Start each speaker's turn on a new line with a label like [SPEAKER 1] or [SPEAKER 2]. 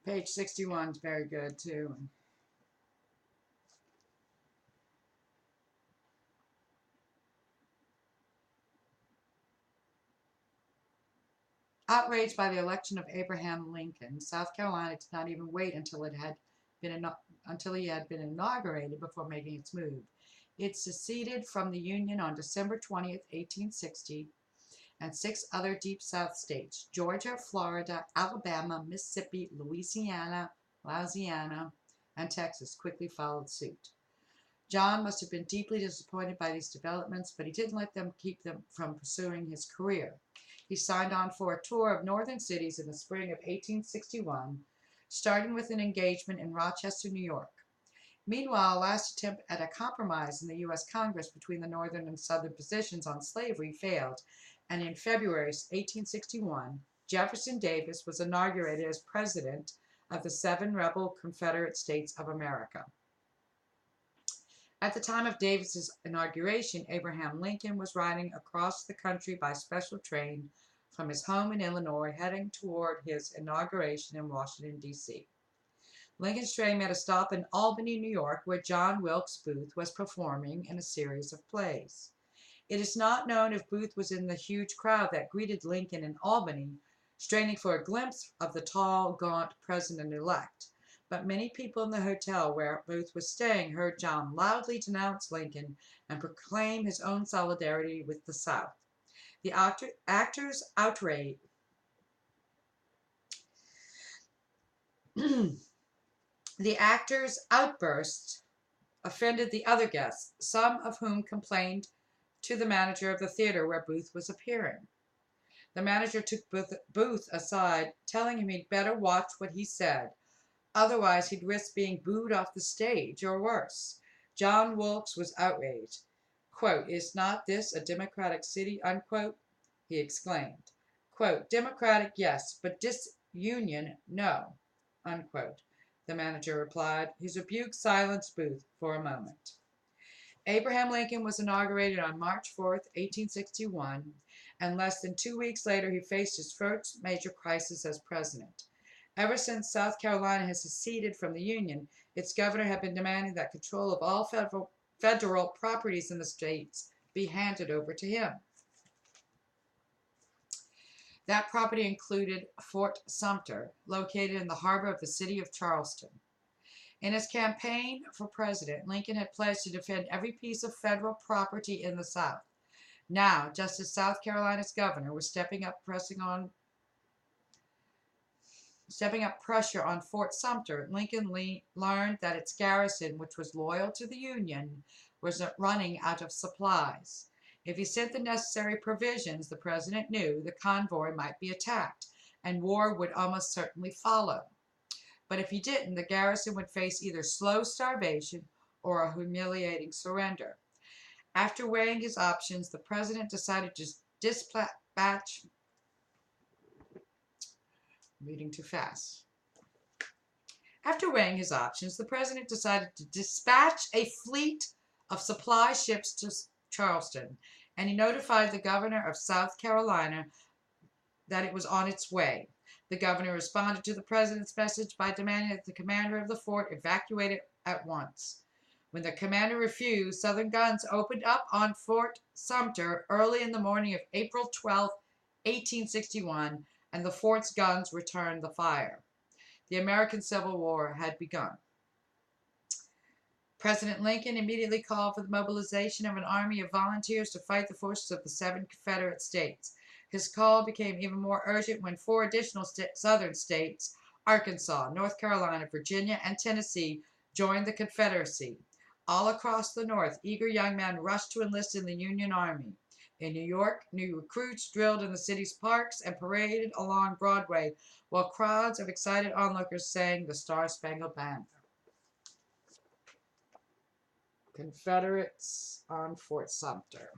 [SPEAKER 1] Page 61 is very good too. Outraged by the election of Abraham Lincoln, South Carolina did not even wait until he had been inaugurated before making its move. It seceded from the Union on December 20th, 1860, and 6 other Deep South states, Georgia, Florida, Alabama, Mississippi, Louisiana, and Texas, quickly followed suit. John must have been deeply disappointed by these developments, but he didn't let them keep him from pursuing his career. He signed on for a tour of northern cities in the spring of 1861, starting with an engagement in Rochester, New York. Meanwhile, a last attempt at a compromise in the U.S. Congress between the northern and southern positions on slavery failed, and in February 1861, Jefferson Davis was inaugurated as president of the 7 rebel Confederate States of America. At the time of Davis's inauguration, Abraham Lincoln was riding across the country by special train from his home in Illinois, heading toward his inauguration in Washington, D.C. Lincoln's train made a stop in Albany, New York, where John Wilkes Booth was performing in a series of plays. It is not known if Booth was in the huge crowd that greeted Lincoln in Albany, straining for a glimpse of the tall, gaunt president-elect. But many people in the hotel where Booth was staying heard John loudly denounce Lincoln and proclaim his own solidarity with the South. The actor's outrage the actor's outburst offended the other guests, some of whom complained to the manager of the theater where Booth was appearing. The manager took Booth aside, telling him he'd better watch what he said. Otherwise, he'd risk being booed off the stage, or worse. John Wilkes was outraged. Quote, "Is not this a democratic city?" Unquote, he exclaimed. Quote, "Democratic, yes, but disunion, no." Unquote. The manager replied. His rebuke silenced Booth for a moment. Abraham Lincoln was inaugurated on March 4th, 1861, and less than 2 weeks later he faced his first major crisis as president. Ever since South Carolina has seceded from the Union, its governor had been demanding that control of all federal properties in the states be handed over to him. That property included Fort Sumter, located in the harbor of the city of Charleston. In his campaign for president, Lincoln had pledged to defend every piece of federal property in the South. Now, just as South Carolina's governor was stepping up pressure on Fort Sumter, Lincoln learned that its garrison, which was loyal to the Union, was running out of supplies. If he sent the necessary provisions, the president knew the convoy might be attacked, and war would almost certainly follow. But if he didn't, the garrison would face either slow starvation or a humiliating surrender. After weighing his options, the president decided to dispatch reading too fast. After weighing his options, the president decided to dispatch a fleet of supply ships to Charleston, and he notified the governor of South Carolina that it was on its way. The governor responded to the president's message by demanding that the commander of the fort evacuate it at once. When the commander refused, Southern guns opened up on Fort Sumter early in the morning of April 12, 1861, and the fort's guns returned the fire. The American Civil War had begun. President Lincoln immediately called for the mobilization of an army of volunteers to fight the forces of the 7 Confederate states. His call became even more urgent when 4 additional southern states, Arkansas, North Carolina, Virginia, and Tennessee, joined the Confederacy. All across the North, eager young men rushed to enlist in the Union Army. In New York, new recruits drilled in the city's parks and paraded along Broadway, while crowds of excited onlookers sang the Star-Spangled Banner. Confederates on Fort Sumter.